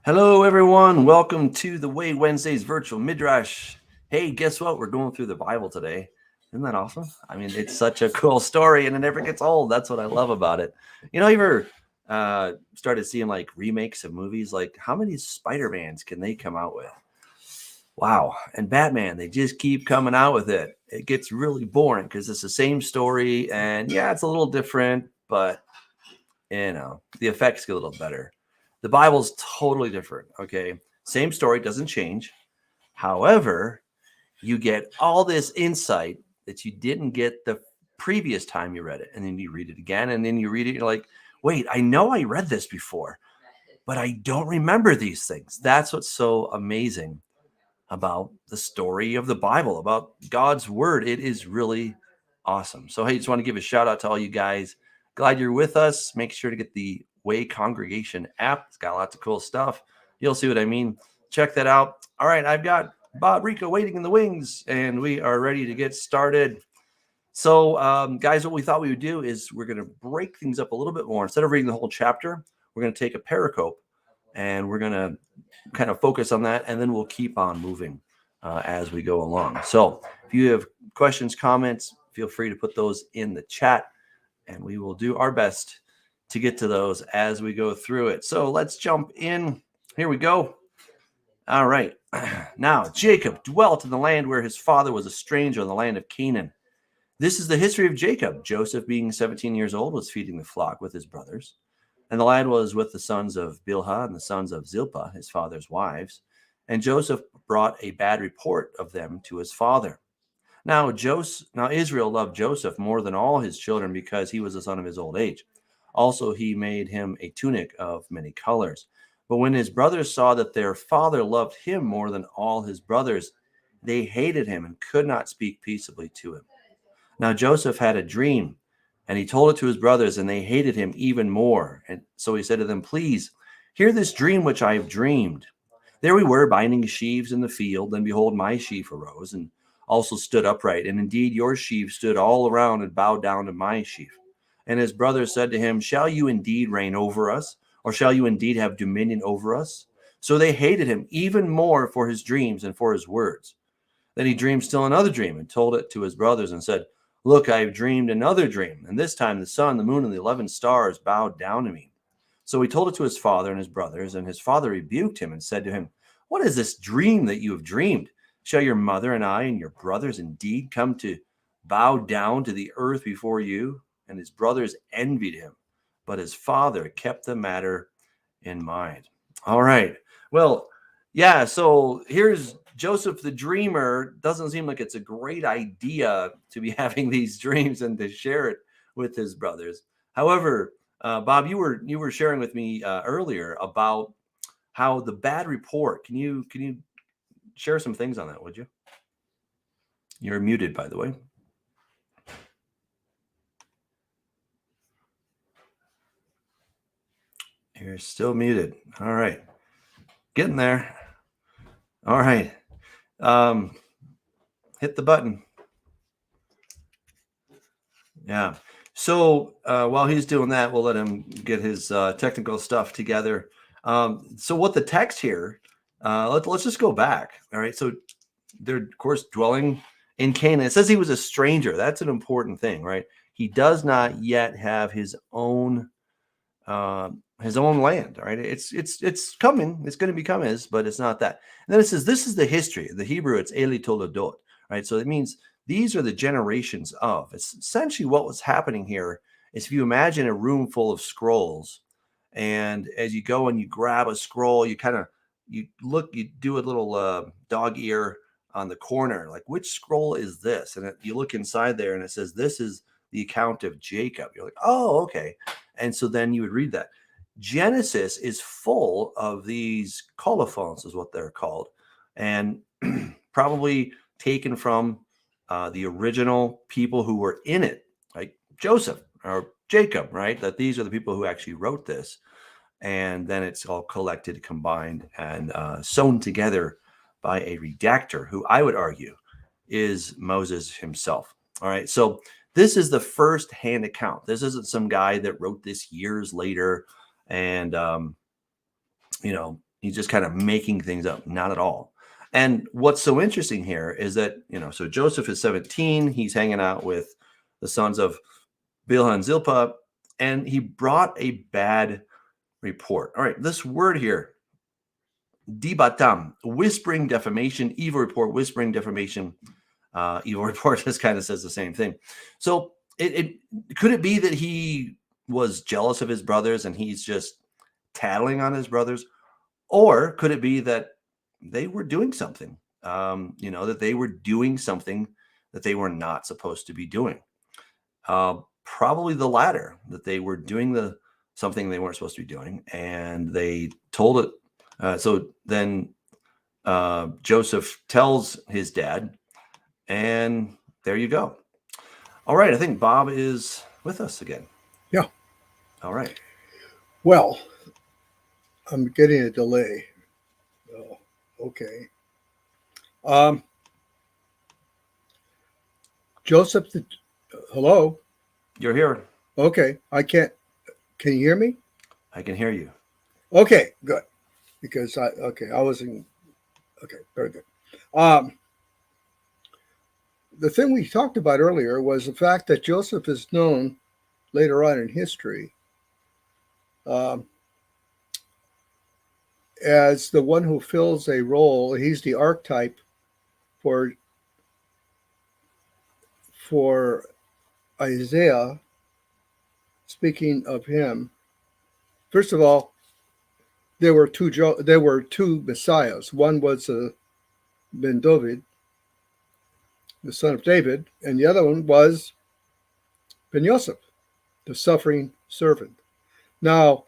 Hello, everyone. Welcome to the Way Wednesdays virtual Midrash. Hey, guess what? We're going through the Bible today. Isn't that awesome? I mean, it's such a cool story and it never gets old. That's what I love about it. You ever started seeing like remakes of movies? Like, how many Spider-Mans can they come out with? Wow. And Batman, they just keep coming out with it. It gets really boring because it's the same story. And yeah, it's a little different, but the effects get a little better. The Bible's totally different. Okay. Same story, doesn't change. However, you get all this insight that you didn't get the previous time you read it. And then you read it again. And then you read it. You're like, wait, I know I read this before, but I don't remember these things. That's what's so amazing about the story of the Bible, about God's word. It is really awesome. So, hey, just want to give a shout out to all you guys. Glad you're with us. Make sure to get the Way Congregation app. It's got lots of cool stuff. You'll see what I mean. Check that out. All right, I've got Bob Rico waiting in the wings, and we are ready to get started. So, guys, what we thought we would do is we're going to break things up a little bit more. Instead of reading the whole chapter, we're going to take a pericope, and we're going to kind of focus on that, and then we'll keep on moving as we go along. So if you have questions, comments, feel free to put those in the chat, and we will do our best to get to those as we go through it. So let's jump in. Here we go. All right. Now, Jacob dwelt in the land where his father was a stranger, in the land of Canaan. This is the history of Jacob. Joseph, being 17 years old, was feeding the flock with his brothers. And the lad was with the sons of Bilhah and the sons of Zilpah, his father's wives. And Joseph brought a bad report of them to his father. Now Israel loved Joseph more than all his children because he was the son of his old age. Also, he made him a tunic of many colors. But when his brothers saw that their father loved him more than all his brothers, they hated him and could not speak peaceably to him. Now Joseph had a dream, and he told it to his brothers, and they hated him even more. And so he said to them, "Please hear this dream which I have dreamed. There we were, binding sheaves in the field, and behold, my sheaf arose and also stood upright. And indeed, your sheaf stood all around and bowed down to my sheaf." And his brothers said to him, "Shall you indeed reign over us, or shall you indeed have dominion over us?" So they hated him even more for his dreams and for his words. Then he dreamed still another dream and told it to his brothers and said, "Look, I have dreamed another dream, and this time the sun, the moon, and the 11 stars bowed down to me." So he told it to his father and his brothers, and his father rebuked him and said to him, "What is this dream that you have dreamed? Shall your mother and I and your brothers indeed come to bow down to the earth before you?" And his brothers envied him, but his father kept the matter in mind. All right. Well, yeah, so here's Joseph the dreamer. Doesn't seem like it's a great idea to be having these dreams and to share it with his brothers. However, Bob, you were sharing with me earlier about how the bad report. Can you share some things on that? Would you? You're muted, by the way. You're still muted. All right, getting there. All right, hit the button. Yeah. So while he's doing that, we'll let him get his technical stuff together. So what the text here, let's just go back. All right. So they're, of course, dwelling in Canaan. It says he was a stranger. That's an important thing, right? He does not yet have his own land. Right. It's coming. It's going to become his, but it's not that. And then it says this is the history. The Hebrew, it's Eli Toledot. Right. So it means these are the generations of. It's essentially what was happening here is if you imagine a room full of scrolls, and as you go and you grab a scroll, you do a little dog ear on the corner, like which scroll is this? And you look inside there and it says, this is the account of Jacob. You're like, oh, okay. And so then you would read that. Genesis is full of these colophons, is what they're called, and probably taken from the original people who were in it, like Joseph or Jacob, right? That these are the people who actually wrote this. And then it's all collected, combined, and sewn together by a redactor who I would argue is Moses himself. All right. So this is the first-hand account. This isn't some guy that wrote this years later and, he's just kind of making things up. Not at all. And what's so interesting here is that, so Joseph is 17. He's hanging out with the sons of Bilhah and Zilpah, and he brought a bad report. All right, this word here, dibatam, whispering defamation, evil report, whispering defamation, evil report, just kind of says the same thing. So it could it be that he was jealous of his brothers and he's just tattling on his brothers? Or could it be that they were doing something, that they were doing something that they were not supposed to be doing? Probably the latter, that they were doing something they weren't supposed to be doing, and they told it. So then Joseph tells his dad, and there you go. All right, I think Bob is with us again. Yeah. All right. Well, I'm getting a delay. Oh, okay. Joseph, hello? You're here. Okay. Can you hear me? I can hear you. Okay, good. Because I wasn't, okay, very good. The thing we talked about earlier was the fact that Joseph is known later on in history as the one who fills a role. He's the archetype for Isaiah, speaking of him. First of all, there were two messiahs. One was Ben David, the son of David, and the other one was Ben Yosef, the suffering servant. Now,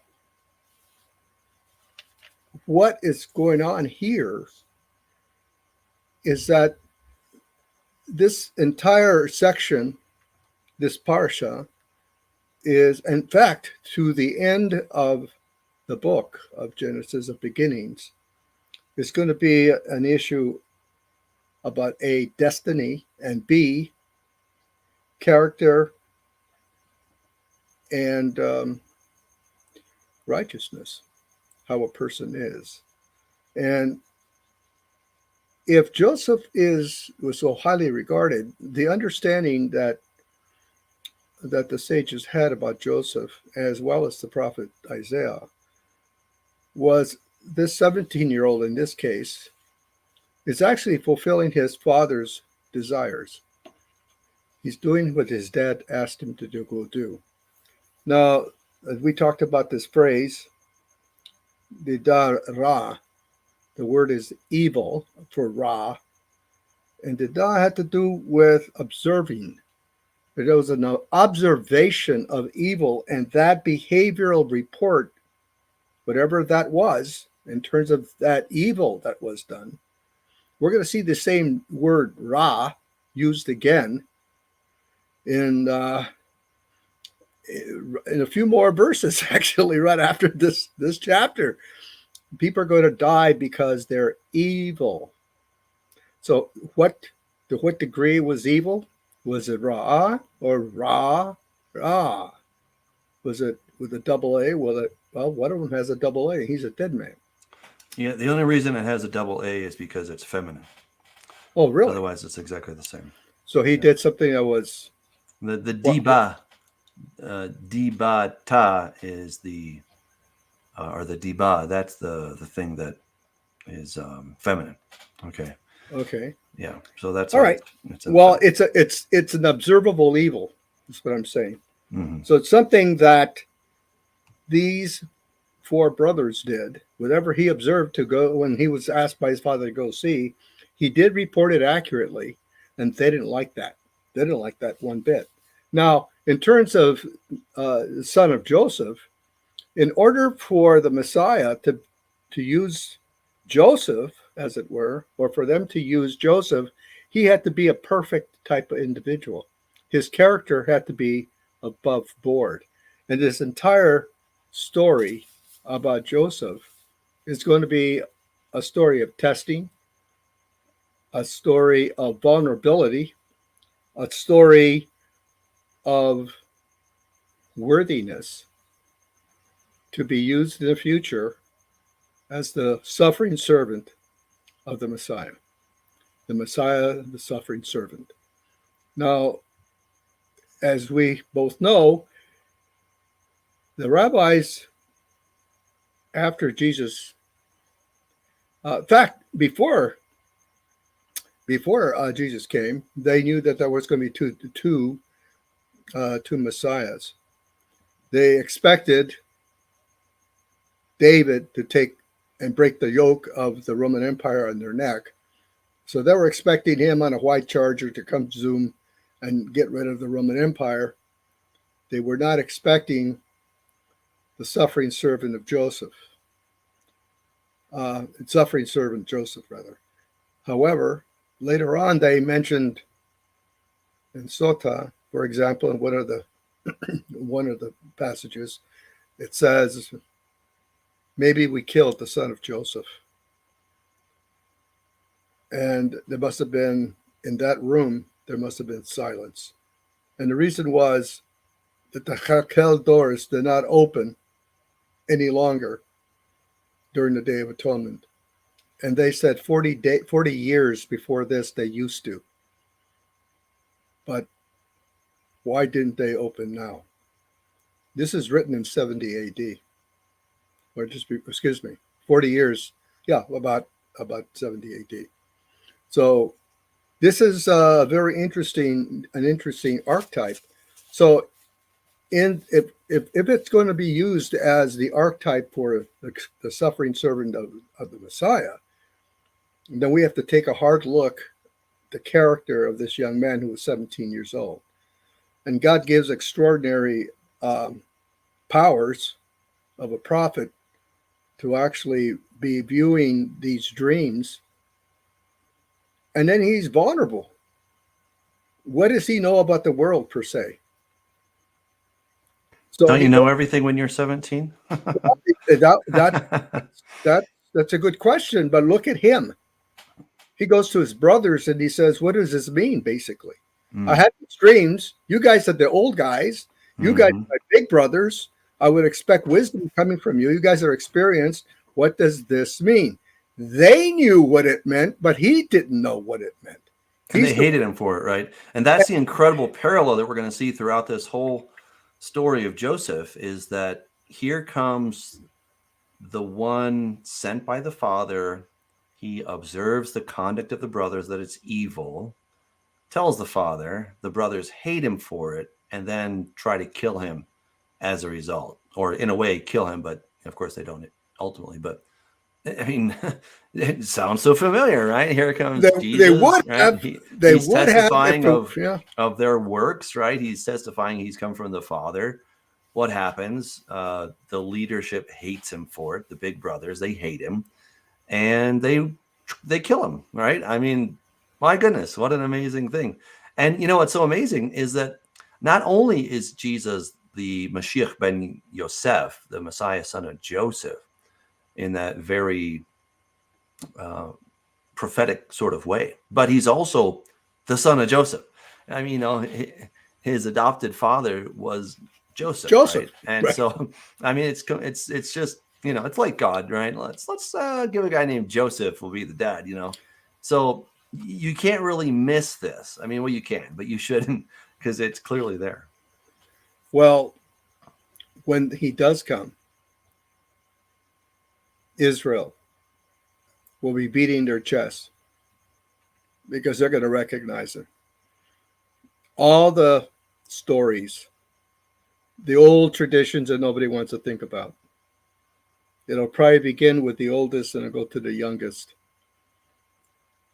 what is going on here is that this entire section, this parsha, is, in fact, to the end of the book of Genesis of beginnings, is going to be an issue about A, destiny, and B, character and righteousness, how a person is. And if Joseph was so highly regarded, the understanding that the sages had about Joseph, as well as the prophet Isaiah, was this 17-year-old in this case is actually fulfilling his father's desires. He's doing what his dad asked him to do. Now, as we talked about this phrase, the da ra, the word is evil for ra, and the da had to do with observing. There was an observation of evil, and that behavioral report, whatever that was, in terms of that evil that was done, we're going to see the same word ra used again in a few more verses, actually, right after this chapter. People are going to die because they're evil. So to what degree was evil? Was it ra or ra? Was it with a double A? Well, one of them has a double A. He's a dead man. Yeah, the only reason it has a double A is because it's feminine. Oh, really? Otherwise, it's exactly the same. So he did something that was... The diba ta is the... or the diba, that's the thing that is feminine. Okay. Yeah. So that's all right. It's an observable evil. That's what I'm saying. Mm-hmm. So it's something that these four brothers did. Whatever he observed to go when he was asked by his father to go see, he did report it accurately, and they didn't like that. They didn't like that one bit. Now, in terms of the son of Joseph, in order for the Messiah to use Joseph, as it were, or for them to use Joseph, he had to be a perfect type of individual. His character had to be above board. And this entire story about Joseph is going to be a story of testing, a story of vulnerability, a story of worthiness to be used in the future as the suffering servant of the Messiah. The Messiah, the suffering servant. Now, as we both know, the rabbis, after Jesus, in fact, before Jesus came, they knew that there was going to be two messiahs. They expected David to take and break the yoke of the Roman Empire on their neck. So they were expecting him on a white charger to come zoom and get rid of the Roman Empire. They were not expecting the suffering servant of Joseph. Suffering servant Joseph, rather. However, later on, they mentioned in Sota, for example, in one of the passages, it says, maybe we killed the son of Joseph. And there must have been, in that room, there must have been silence. And the reason was that the Hakel doors did not open any longer during the Day of Atonement. And they said 40 years before this, they used to. But why didn't they open now? This is written in 70 AD. Or just, 40 years. Yeah, about 70 AD. So this is an interesting archetype. So if it's going to be used as the archetype for the suffering servant of the Messiah, then we have to take a hard look at the character of this young man who was 17 years old. And God gives extraordinary powers of a prophet to actually be viewing these dreams. And then he's vulnerable. What does he know about the world, per se? So don't you know everything when you're 17? That's a good question, but look at him. He goes to his brothers and he says, what does this mean, basically? I had these dreams. You guys are the old guys. You guys are my big brothers. I would expect wisdom coming from you. You guys are experienced. What does this mean? They knew what it meant, but he didn't know what it meant. And they hated him for it, right? And that's the incredible parallel that we're going to see throughout this whole story of Joseph, is that here comes the one sent by the Father. He observes the conduct of the brothers, that it's evil, tells the Father, the brothers hate him for it, and then try to kill him as a result, or in a way kill him, but of course they don't ultimately. But I mean, it sounds so familiar, right? Here comes Jesus. They would right? have. He's testifying of their works, right? He's testifying he's come from the Father. What happens? The leadership hates him for it. The big brothers, they hate him, and they kill him, right? I mean, my goodness, what an amazing thing! And you know what's so amazing is that not only is Jesus the Mashiach ben Yosef, the Messiah, son of Joseph, in that very prophetic sort of way, but he's also the son of Joseph. I mean, you know, his adopted father was Joseph. Right? And right. So, I mean, it's just, you know, it's like God, right? Let's give a guy named Joseph will be the dad, you know. So you can't really miss this. I mean, well, you can, but you shouldn't, because it's clearly there. Well, when he does come, Israel will be beating their chests because they're going to recognize it. All the stories, the old traditions that nobody wants to think about. It'll probably begin with the oldest and it'll go to the youngest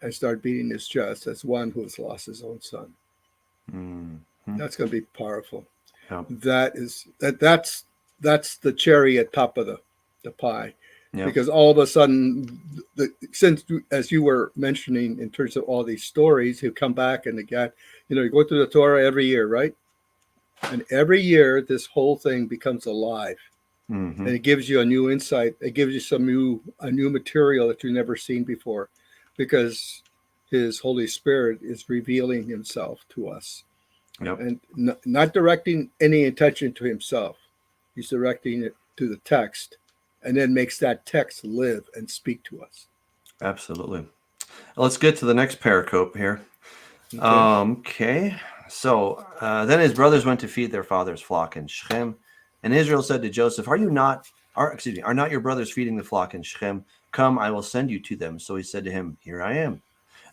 and start beating his chest as one who has lost his own son. Mm-hmm. That's going to be powerful. Yeah. That's the cherry at top of the pie. Yeah. Because all of a sudden, since, as you were mentioning, in terms of all these stories who come back and again, you know, you go through the Torah every year, right? And every year, this whole thing becomes alive. Mm-hmm. And it gives you a new insight. It gives you a new material that you've never seen before, because his Holy Spirit is revealing himself to us. Yep. And not directing any attention to himself. He's directing it to the text and then makes that text live and speak to us. Absolutely. Let's get to the next pericope here. Okay. So then his brothers went to feed their father's flock in Shechem, and Israel said to Joseph, are not your brothers feeding the flock in Shechem? Come, I will send you to them. So he said to him, here I am.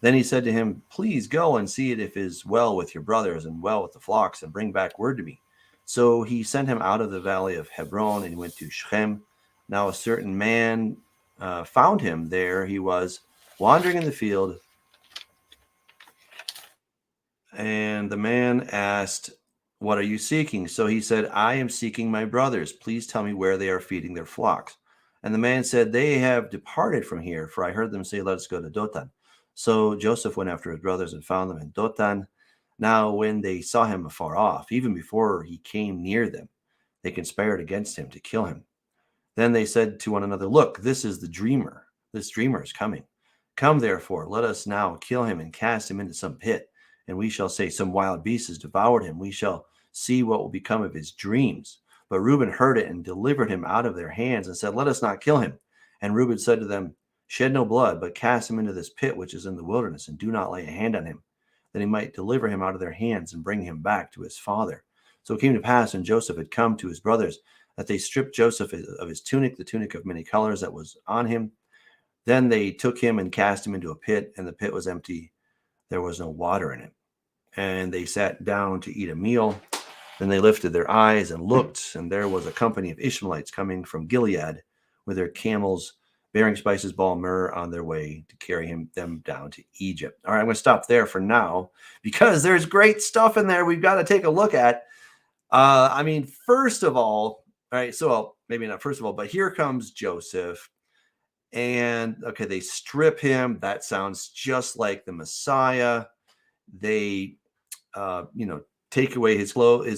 Then he said to him, please go and see it if it is well with your brothers and well with the flocks, and bring back word to me. So he sent him out of the valley of Hebron, and he went to Shechem. Now a certain man found him. There he was, wandering in the field. And the man asked, what are you seeking? So he said, I am seeking my brothers. Please tell me where they are feeding their flocks. And the man said, they have departed from here, for I heard them say, let us go to Dothan. So Joseph went after his brothers and found them in Dothan. Now when they saw him afar off, even before he came near them, they conspired against him to kill him. Then they said to one another, look, this is the dreamer. This dreamer is coming. Come, therefore, let us now kill him and cast him into some pit. And we shall say, some wild beast has devoured him. We shall see what will become of his dreams. But Reuben heard it and delivered him out of their hands and said, let us not kill him. And Reuben said to them, shed no blood, but cast him into this pit which is in the wilderness, and do not lay a hand on him, that he might deliver him out of their hands and bring him back to his father. So it came to pass, when Joseph had come to his brothers, that they stripped Joseph of his tunic, the tunic of many colors that was on him. Then they took him and cast him into a pit, and the pit was empty. There was no water in it. And they sat down to eat a meal. Then they lifted their eyes and looked, and there was a company of Ishmaelites coming from Gilead with their camels, bearing spices, balm, myrrh, on their way to carry them down to Egypt. All right, I'm going to stop there for now, because there's great stuff in there we've got to take a look at. First of all, right, so maybe not first of all, but here comes Joseph. And, okay, they strip him. That sounds just like the Messiah. They take away his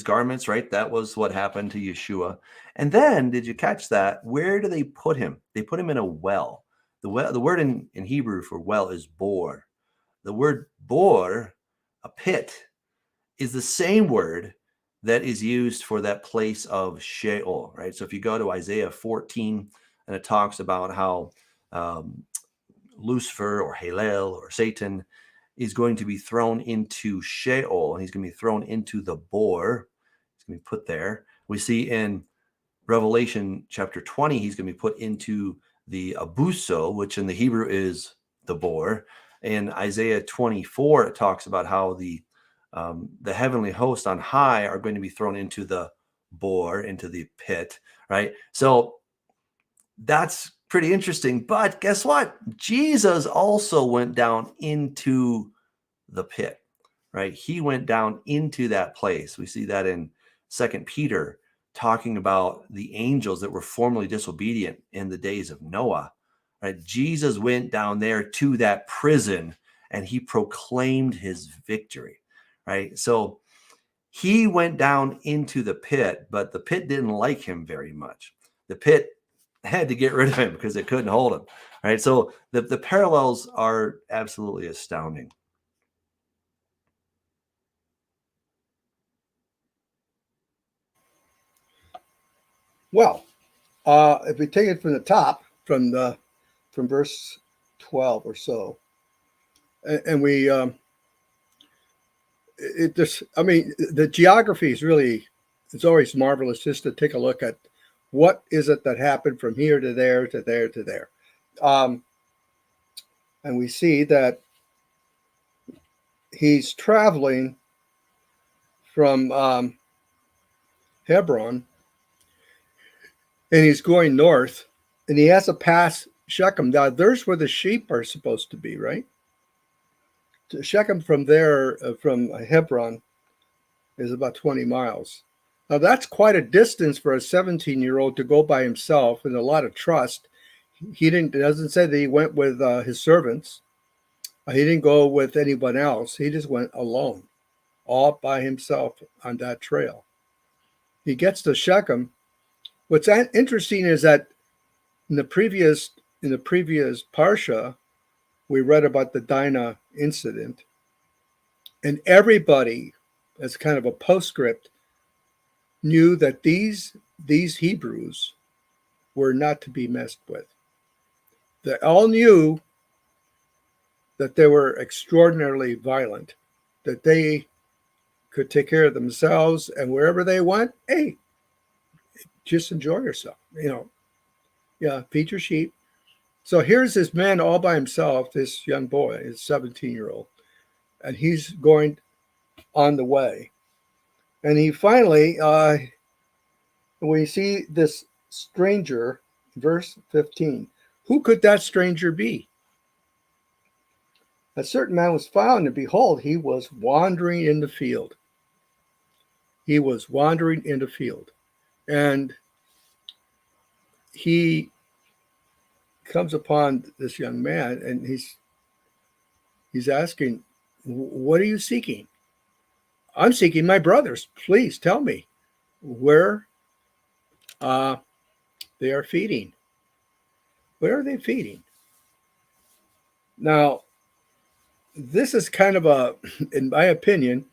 garments, right? That was what happened to Yeshua. And then, did you catch that? Where do they put him? They put him in a well. The word in Hebrew for well is bor. The word bor, a pit, is the same word that is used for that place of Sheol, right? So if you go to Isaiah 14, and it talks about how Lucifer or Halel or Satan is going to be thrown into Sheol, and he's going to be thrown into the bor. He's going to be put there. We see in Revelation chapter 20, he's going to be put into the abuso, which in the Hebrew is the bor. In Isaiah 24, it talks about how the heavenly host on high are going to be thrown into the bor, into the pit, right? So that's pretty interesting. But guess what? Jesus also went down into the pit, right? He went down into that place. We see that in 2 Peter, talking about the angels that were formerly disobedient in the days of Noah, right? Jesus went down there to that prison, and he proclaimed his victory, right? So he went down into the pit, but the pit didn't like him very much. The pit had to get rid of him because it couldn't hold him, right? So the parallels are absolutely astounding. Well, if we take it from the top, from verse 12 or so, and we the geography is really, it's always marvelous just to take a look at what is it that happened from here to there to there to there. And we see that he's traveling from Hebron, and he's going north, and he has to pass Shechem. Now, there's where the sheep are supposed to be, right? To Shechem from there, from Hebron, is about 20 miles. Now, that's quite a distance for a 17-year-old to go by himself, and a lot of trust. It doesn't say that he went with his servants. He didn't go with anyone else. He just went alone, all by himself on that trail. He gets to Shechem. What's interesting is that in the previous parsha, we read about the Dinah incident, and everybody, as kind of a postscript, knew that these Hebrews were not to be messed with. They all knew that they were extraordinarily violent, that they could take care of themselves, and wherever they went, hey, just enjoy yourself. Yeah, feed your sheep. So here's this man all by himself, this young boy, his 17-year-old, and he's going on the way. And he finally, we see this stranger, verse 15. Who could that stranger be? A certain man was found, and behold, he was wandering in the field. He was wandering in the field. And he comes upon this young man, and he's asking, what are you seeking? I'm seeking my brothers. Please tell me where they are feeding. Where are they feeding? Now, this is kind of in my opinion,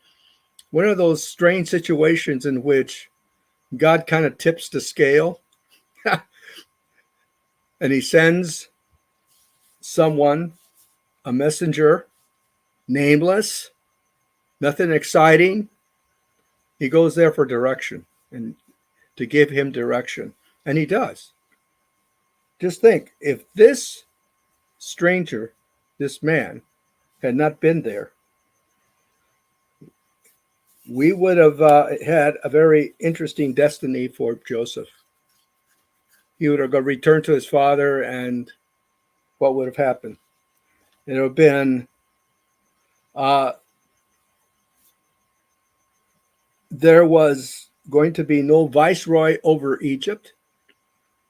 one of those strange situations in which God kind of tips the scale and he sends someone, a messenger, nameless, nothing exciting. He goes there for direction and to give him direction. And he does. Just think, if this stranger, this man, had not been there, we would have had a very interesting destiny for Joseph. He would have returned to his father, and what would have happened? It would have been there was going to be no viceroy over Egypt.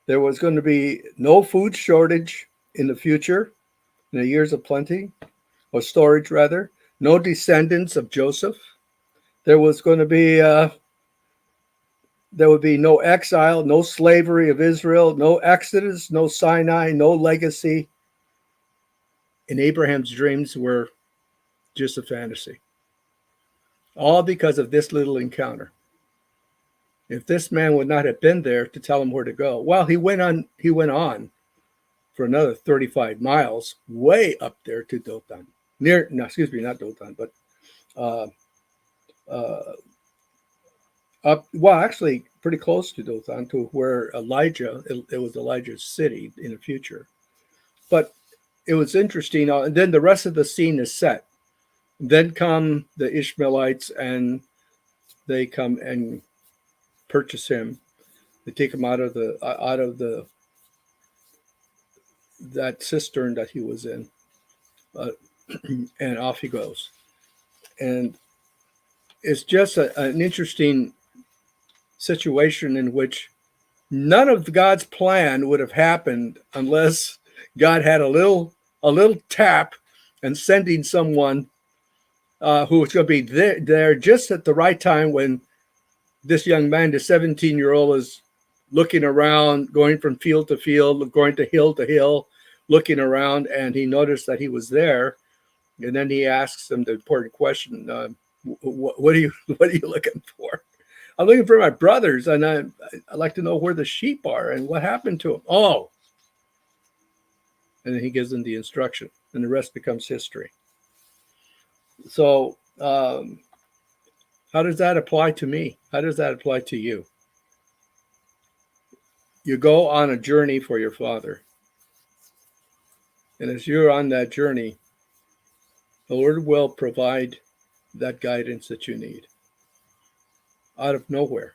There was going to be no food shortage in the future, in the years of plenty, or storage rather. No descendants of Joseph. There was going to be there would be no exile, no slavery of Israel, no Exodus, no Sinai, no legacy. And Abraham's dreams were just a fantasy. All because of this little encounter. If this man would not have been there to tell him where to go, well, he went on for another 35 miles, way up there to Dothan. Not Dothan, but actually pretty close to Dothan, to where Elijah, it was Elijah's city in the future. But it was interesting. And then the rest of the scene is set. Then come the Ishmaelites, and they come and purchase him. They take him out of that cistern that he was in, and off he goes. And it's just an interesting situation in which none of God's plan would have happened unless God had a little tap and sending someone who was going to be there just at the right time when this young man, the 17-year-old, is looking around, going from field to field, going to hill, looking around, and he noticed that he was there. And then he asks him the important question, what are you looking for? I'm looking for my brothers, and I'd like to know where the sheep are and what happened to them. Oh. And then he gives them the instruction, and the rest becomes history. So how does that apply to me? How does that apply to you? You go on a journey for your father. And as you're on that journey, the Lord will provide that guidance that you need out of nowhere.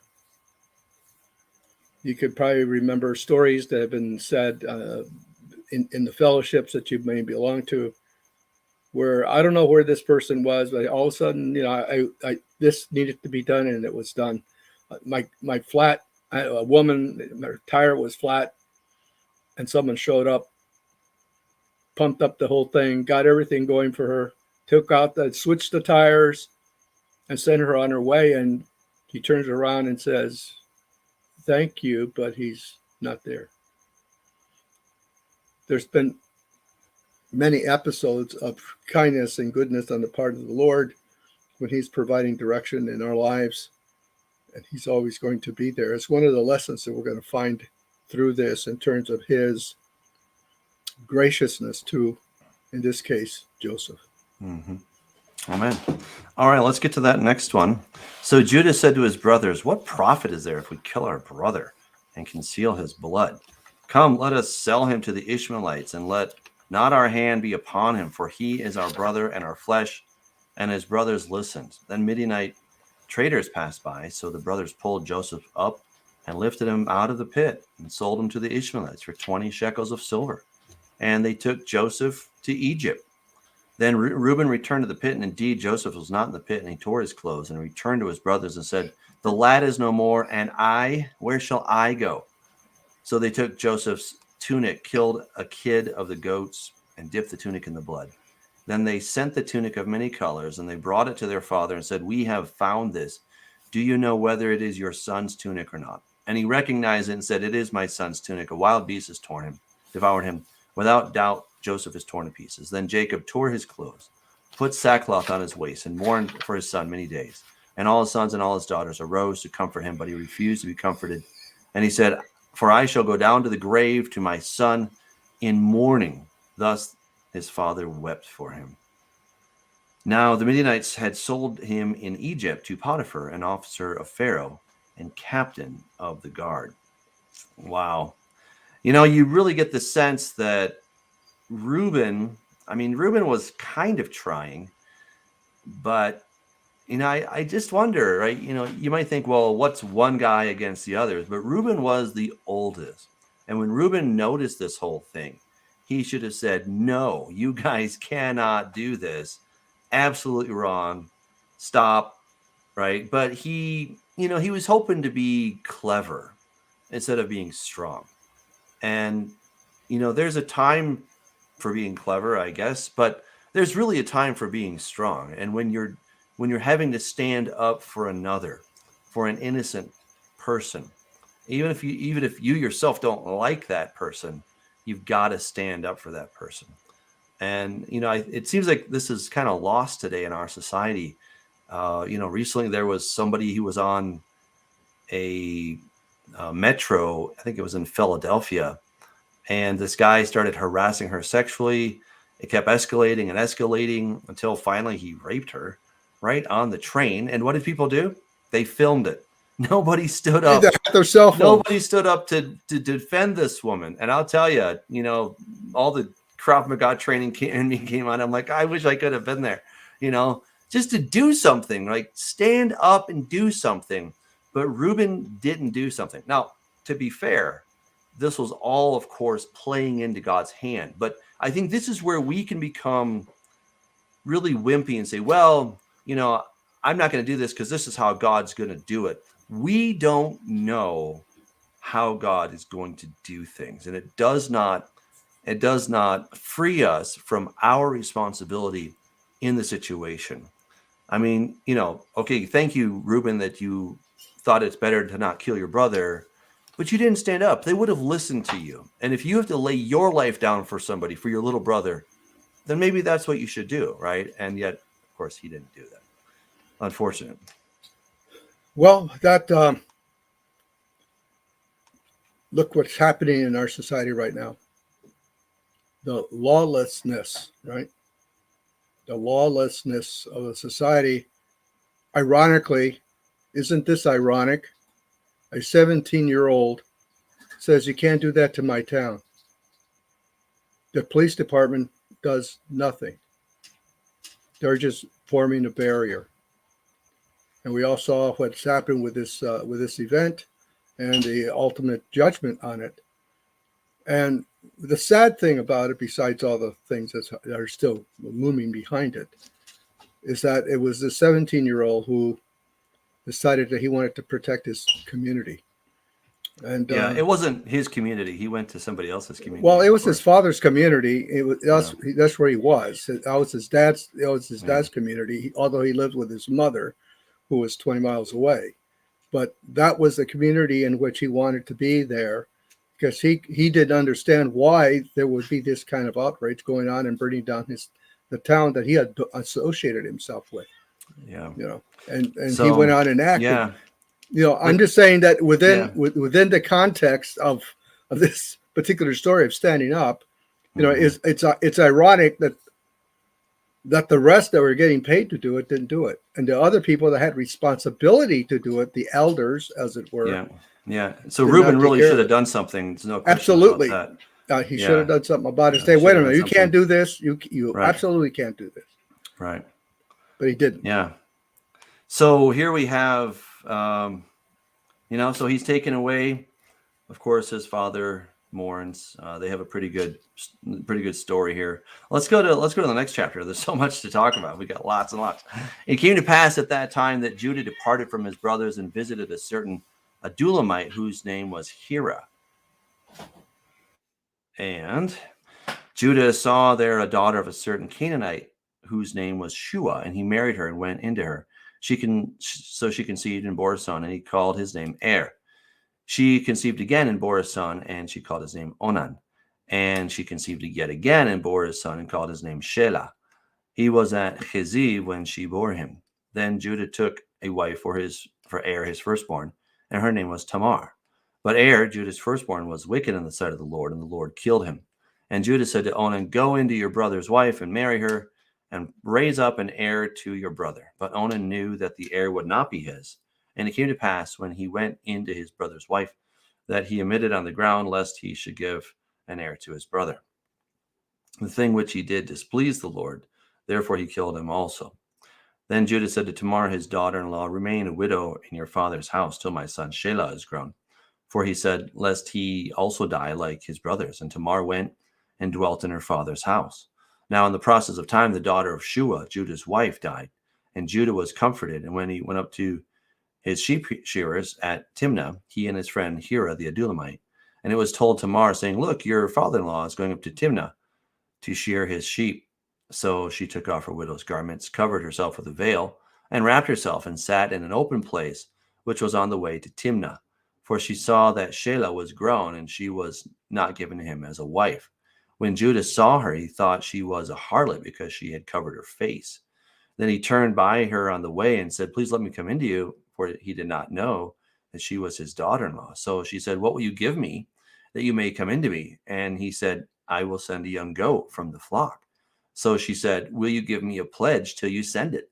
You could probably remember stories that have been said in the fellowships that you may belong to, where I don't know where this person was, but all of a sudden, I this needed to be done, and it was done. My flat, a woman, her tire was flat, and someone showed up, pumped up the whole thing, got everything going for her, switched the tires, and sent her on her way. And he turns around and says, "Thank you, but he's not there." There's been many episodes of kindness and goodness on the part of the Lord when he's providing direction in our lives, and he's always going to be there. It's one of the lessons that we're going to find through this in terms of his graciousness to, in this case, Joseph. Mm-hmm. Amen. All right, let's get to that next one. So Judah said to his brothers, "What profit is there if we kill our brother and conceal his blood? Come, let us sell him to the Ishmaelites, and let not our hand be upon him, for he is our brother and our flesh." And his brothers listened. Then Midianite traders passed by, so the brothers pulled Joseph up and lifted him out of the pit and sold him to the Ishmaelites for 20 shekels of silver. And they took Joseph to Egypt. Then Reuben returned to the pit, and indeed Joseph was not in the pit, and he tore his clothes and returned to his brothers and said, "The lad is no more, and I, where shall I go?" So they took Joseph's tunic, killed a kid of the goats, and dipped the tunic in the blood. Then they sent the tunic of many colors, and they brought it to their father and said, "We have found this. Do you know whether it is your son's tunic or not?" And he recognized it and said, "It is my son's tunic. A wild beast has devoured him. Without doubt, Joseph is torn to pieces." Then Jacob tore his clothes, put sackcloth on his waist, and mourned for his son many days. And all his sons and all his daughters arose to comfort him, but he refused to be comforted. And he said, "For I shall go down to the grave to my son in mourning." Thus his father wept for him. Now the Midianites had sold him in Egypt to Potiphar, an officer of Pharaoh and captain of the guard. Wow. You really get the sense that Reuben was kind of trying, but, I just wonder, right? You might think, well, what's one guy against the others? But Reuben was the oldest. And when Reuben noticed this whole thing, he should have said, "No, you guys cannot do this. Absolutely wrong. Stop." Right. But he was hoping to be clever instead of being strong. And, there's a time for being clever, I guess, but there's really a time for being strong. And when you're having to stand up for another, for an innocent person, even if you yourself don't like that person, you've got to stand up for that person. And, it seems like this is kind of lost today in our society. Recently there was somebody who was on a metro, I think it was in Philadelphia, and this guy started harassing her sexually. It kept escalating and escalating until finally he raped her right on the train. And what did people do? They filmed it. Nobody stood up. Their cell phones. Nobody stood up to defend this woman. And I'll tell you, all the Krav Maga training came on. I'm like, I wish I could have been there, just to do something, like stand up and do something. But Reuben didn't do something. Now, to be fair, this was all, of course, playing into God's hand. But I think this is where we can become really wimpy and say, well, I'm not going to do this because this is how God's going to do it. We don't know how God is going to do things. And it does not free us from our responsibility in the situation. Okay, thank you, Reuben, that you thought it's better to not kill your brother, but you didn't stand up. They would have listened to you. And if you have to lay your life down for somebody, for your little brother, then maybe that's what you should do, right? And yet, of course, he didn't do that. Unfortunate. Well, look what's happening in our society right now. The lawlessness, right? The lawlessness of the society. Ironically, isn't this ironic? A 17-year-old says, "You can't do that to my town." The police department does nothing. They're just forming a barrier. And we all saw what's happened with this event and the ultimate judgment on it. And the sad thing about it, besides all the things that are still looming behind it, is that it was the 17-year-old who decided that he wanted to protect his community. And it wasn't his community. He went to somebody else's community. Well, it was his father's community. That's where he was. That was his dad's. It was his dad's community. Although he lived with his mother, who was 20 miles away, but that was the community in which he wanted to be there, because he didn't understand why there would be this kind of outrage going on and burning down the town that he had associated himself with. Yeah, and so, he went on and acted. Yeah. I'm just saying that within the context of of this particular story of standing up, you know, Mhm. it's ironic that the rest that were getting paid to do it didn't do it, and the other people that had responsibility to do it, the elders, as it were, Yeah. Yeah. So did not Reuben take really care should of have it. done something. There's no question about Absolutely, that. he should have Yeah. done something about it. Yeah. Say, Should wait a have done minute, you can't something. do this. You Right. absolutely can't do this. Right. But he didn't. Yeah. So here we have, so he's taken away. Of course, his father mourns. They have a pretty good story here. Let's go to the next chapter. There's so much to talk about. We got lots and lots. It came to pass at that time that Judah departed from his brothers and visited a certain Adulamite whose name was Hira. And Judah saw there a daughter of a certain Canaanite whose name was Shua, and he married her and went into her. So she conceived and bore a son, and he called his name Er. She conceived again and bore a son, and she called his name Onan. And she conceived yet again and bore a son, and called his name Shelah. He was at Cheziv when she bore him. Then Judah took a wife for Er, his firstborn, and her name was Tamar. But Er, Judah's firstborn, was wicked in the sight of the Lord, and the Lord killed him. And Judah said to Onan, go into your brother's wife and marry her, and raise up an heir to your brother. But Onan knew that the heir would not be his. And it came to pass, when he went into his brother's wife, that he emitted on the ground, lest he should give an heir to his brother. The thing which he did displeased the Lord, therefore he killed him also. Then Judah said to Tamar, his daughter-in-law, remain a widow in your father's house till my son Shelah is grown. For he said, lest he also die like his brothers. And Tamar went and dwelt in her father's house. Now in the process of time, the daughter of Shua, Judah's wife, died. And Judah was comforted. And when he went up to his sheep shearers at Timnah, he and his friend Hira the Adulamite. And it was told Tamar, saying, look, your father-in-law is going up to Timnah to shear his sheep. So she took off her widow's garments, covered herself with a veil, and wrapped herself, and sat in an open place, which was on the way to Timnah. For she saw that Shelah was grown, and she was not given to him as a wife. When Judah saw her, he thought she was a harlot, because she had covered her face. Then he turned by her on the way and said, please let me come into you, for he did not know that she was his daughter-in-law. So she said, what will you give me that you may come into me? And he said, I will send a young goat from the flock. So she said, will you give me a pledge till you send it?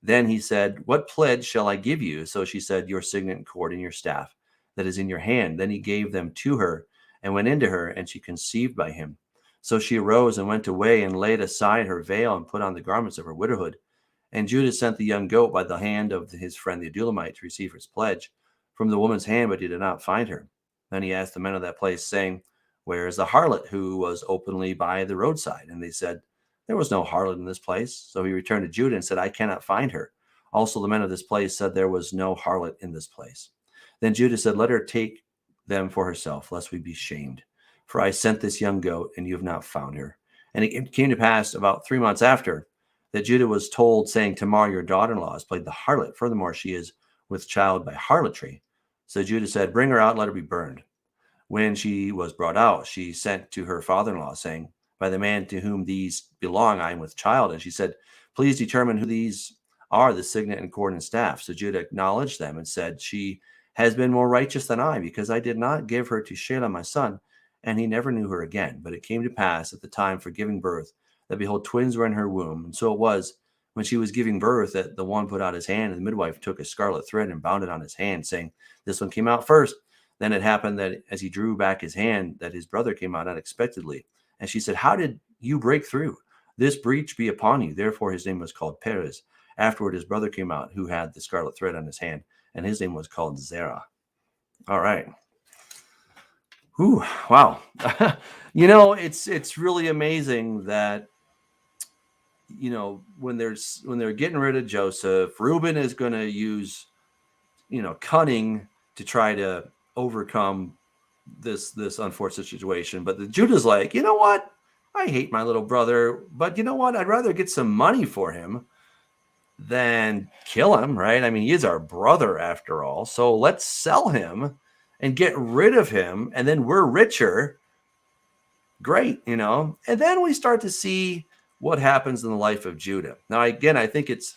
Then he said, what pledge shall I give you? So she said, your signet cord and your staff that is in your hand. Then he gave them to her and went into her, and she conceived by him. So she arose and went away and laid aside her veil and put on the garments of her widowhood. And Judah sent the young goat by the hand of his friend the Adulamite to receive his pledge from the woman's hand, but he did not find her. Then he asked the men of that place, saying, where is the harlot who was openly by the roadside? And they said, there was no harlot in this place. So he returned to Judah and said, I cannot find her. Also the men of this place said, there was no harlot in this place. Then Judah said, let her take them for herself, lest we be shamed. For I sent this young goat, and you have not found her. And it came to pass about 3 months after, that Judah was told, saying, Tamar, your daughter-in-law, has played the harlot. Furthermore, she is with child by harlotry. So Judah said, bring her out, and let her be burned. When she was brought out, she sent to her father-in-law, saying, by the man to whom these belong, I am with child. And she said, please determine who these are, the signet and cord and staff. So Judah acknowledged them and said, she has been more righteous than I, because I did not give her to Shelah my son. And he never knew her again. But it came to pass at the time for giving birth, that behold, twins were in her womb. And so it was, when she was giving birth, that the one put out his hand, and the midwife took a scarlet thread and bound it on his hand, saying, this one came out first. Then it happened that as he drew back his hand, that his brother came out unexpectedly. And she said, how did you break through? This breach be upon you. Therefore his name was called Perez. Afterward his brother came out, who had the scarlet thread on his hand, and his name was called Zerah. All right. Ooh, wow. It's really amazing that, when they're getting rid of Joseph, Reuben is going to use, cunning to try to overcome this unfortunate situation. But the Judah's like, you know what? I hate my little brother, but you know what? I'd rather get some money for him than kill him, right? I mean, he is our brother after all. So let's sell him and get rid of him, and then we're richer. Great, And then we start to see what happens in the life of Judah. Now, again, I think it's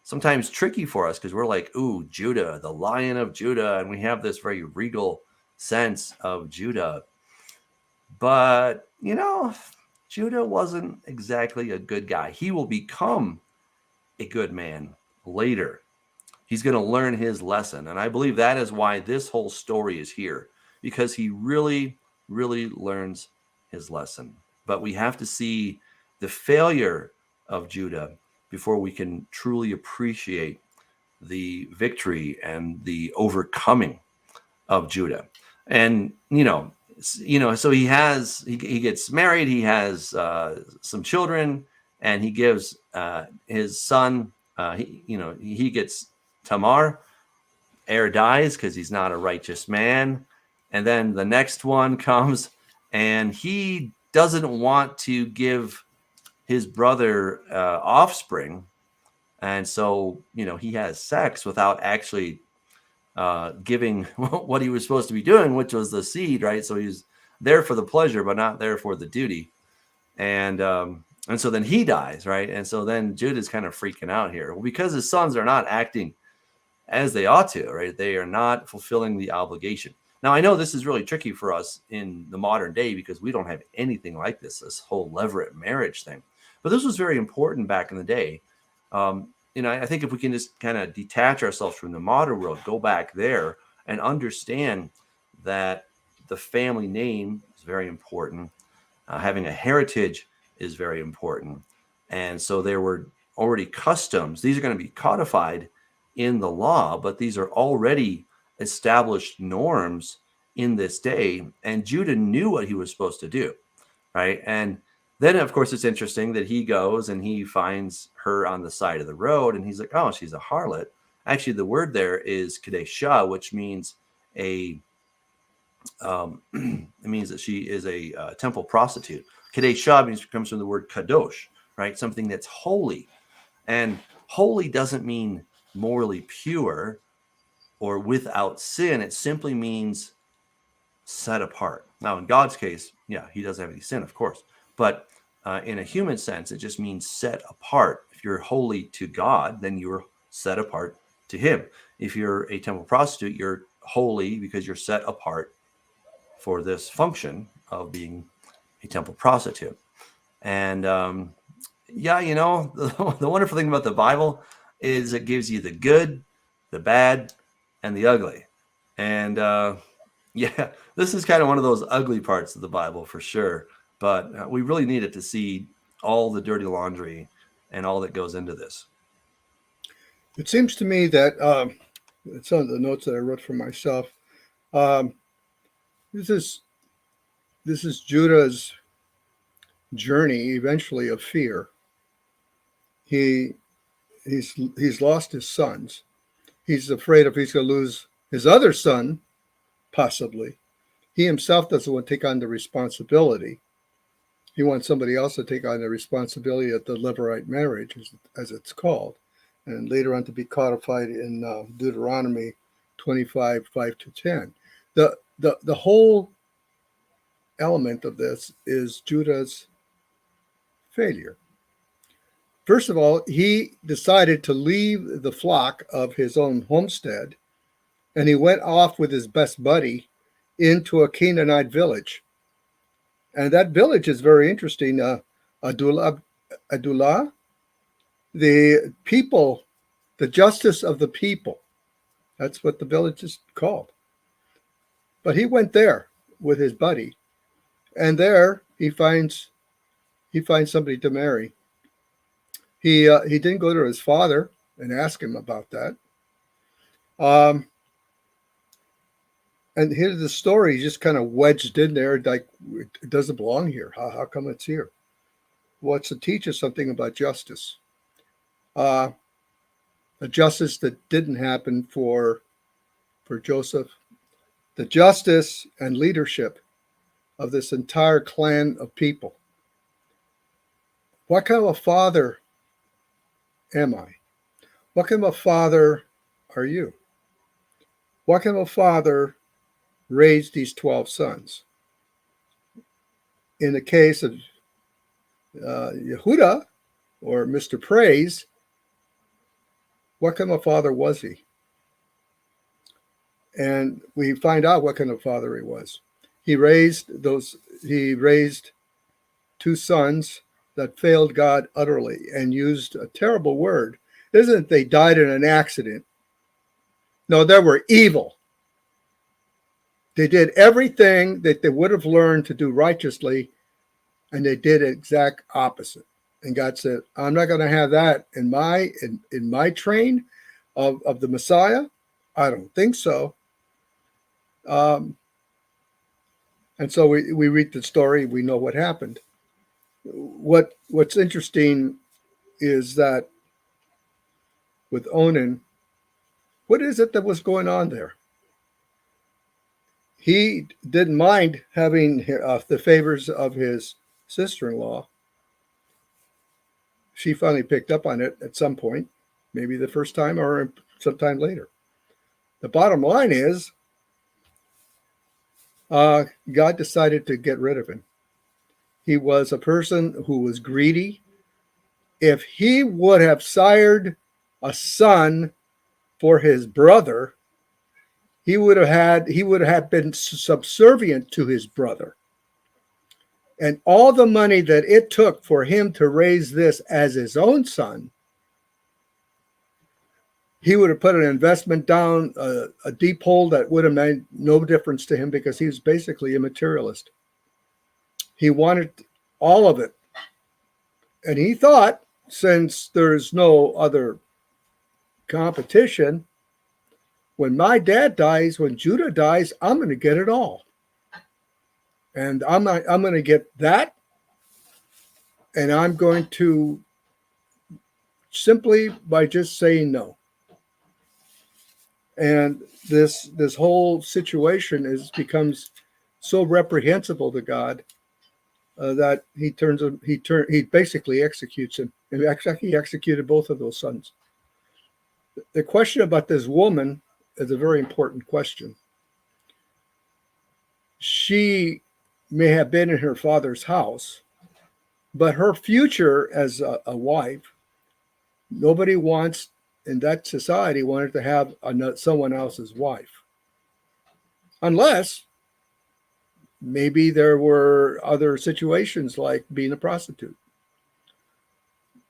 sometimes tricky for us because we're like, ooh, Judah, the Lion of Judah, and we have this very regal sense of Judah. But, Judah wasn't exactly a good guy. He will become a good man later. He's going to learn his lesson. And I believe that is why this whole story is here, because he really, really learns his lesson. But we have to see the failure of Judah before we can truly appreciate the victory and the overcoming of Judah. And, so he gets married, he has some children, and he gives his son, he gets Tamar. Er dies because he's not a righteous man. And then the next one comes, and he doesn't want to give his brother offspring. And so, he has sex without actually giving what he was supposed to be doing, which was the seed, right? So he's there for the pleasure, but not there for the duty. And so then he dies, right? And so then Judah's kind of freaking out here because his sons are not acting as they ought to, right? They are not fulfilling the obligation. Now, I know this is really tricky for us in the modern day because we don't have anything like this whole levirate marriage thing. But this was very important back in the day. I think if we can just kind of detach ourselves from the modern world, go back there and understand that the family name is very important. Having a heritage is very important. And so there were already customs. These are going to be codified in the law, but these are already established norms in this day. And Judah knew what he was supposed to do, right? And then, of course, it's interesting that he goes and he finds her on the side of the road, and he's like, oh, she's a harlot. Actually, the word there is kadeshah, which means it means that she is a temple prostitute. Kadeshah comes from the word kadosh, right? Something that's holy. And holy doesn't mean morally pure or without sin. It simply means set apart. Now, in God's case, yeah, he doesn't have any sin, of course. But in a human sense, it just means set apart. If you're holy to God, then you're set apart to him. If you're a temple prostitute, you're holy because you're set apart for this function of being a temple prostitute. And the wonderful thing about the Bible is it gives you the good, the bad, and the ugly. And this is kind of one of those ugly parts of the Bible for sure. But we really needed to see all the dirty laundry and all that goes into this. It seems to me that some of the notes that I wrote for myself. This is Judah's journey, eventually, of fear. He's lost his sons. He's afraid if he's going to lose his other son, possibly. He himself doesn't want to take on the responsibility. He wants somebody else to take on the responsibility of the levirate marriage, as it's called, and later on to be codified in Deuteronomy 25, 5-10. The whole element of this is Judah's failure. First of all, he decided to leave the flock of his own homestead, and he went off with his best buddy into a Canaanite village. And that village is very interesting. Adullah, the people, the justice of the people. That's what the village is called. But he went there with his buddy, and there he finds somebody to marry. He didn't go to his father and ask him about that. And here's the story just kind of wedged in there, like it doesn't belong here. How come it's here? Well, it's to teach us something about justice. A justice that didn't happen for Joseph. The justice and leadership of this entire clan of people. What kind of a father am I? What kind of a father are you? What kind of a father raised these 12 sons? In the case of Yehuda, or Mr. Praise, what kind of a father was he? And we find out what kind of father he was. He raised two sons that failed God utterly and used a terrible word. It isn't they died in an accident. No, they were evil. They did everything that they would have learned to do righteously, and they did the exact opposite. And God said, I'm not going to have that in my train of the Messiah. I don't think so. And so we read the story. We know what happened. What's interesting is that with Onan, what is it that was going on there? He didn't mind having the favors of his sister-in-law. She finally picked up on it at some point, maybe the first time or sometime later. The bottom line is God decided to get rid of him. He was a person who was greedy. If he would have sired a son for his brother, he would have been subservient to his brother. And all the money that it took for him to raise this as his own son, he would have put an investment down, a deep hole that would have made no difference to him because he was basically a materialist. He wanted all of it. And he thought, since there's no other competition, when my dad dies, when Judah dies, I'm going to get it all. And I'm going to get that. And I'm going to simply by just saying no. And this whole situation becomes so reprehensible to God that he basically executes him. And actually, he executed both of those sons. The question about this woman is a very important question. She may have been in her father's house, but her future as a wife, nobody wants in that society wanted to have someone else's wife. Unless maybe there were other situations like being a prostitute.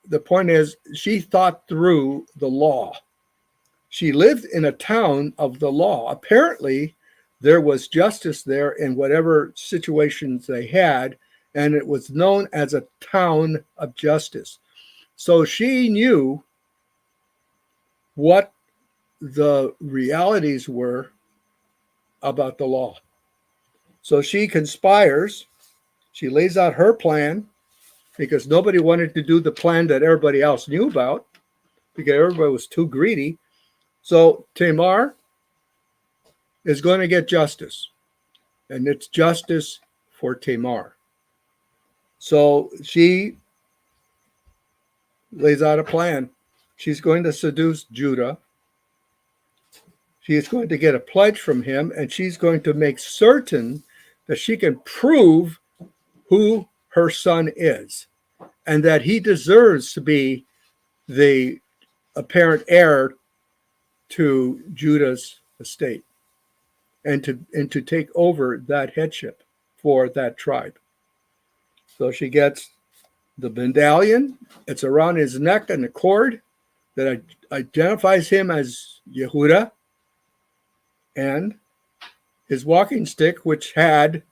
The point is, she thought through the law. She lived in a town of the law. Apparently, there was justice there in whatever situations they had, and it was known as a town of justice. So she knew what the realities were about the law. So she conspires. She lays out her plan because nobody wanted to do the plan that everybody else knew about because everybody was too greedy. So Tamar is going to get justice, and it's justice for Tamar. So she lays out a plan. She's going to seduce Judah. She is going to get a pledge from him, and she's going to make certain that she can prove who her son is and that he deserves to be the apparent heir to Judah's estate and to take over that headship for that tribe. So she gets the medallion. It's around his neck and a cord that identifies him as Yehuda, and his walking stick, which had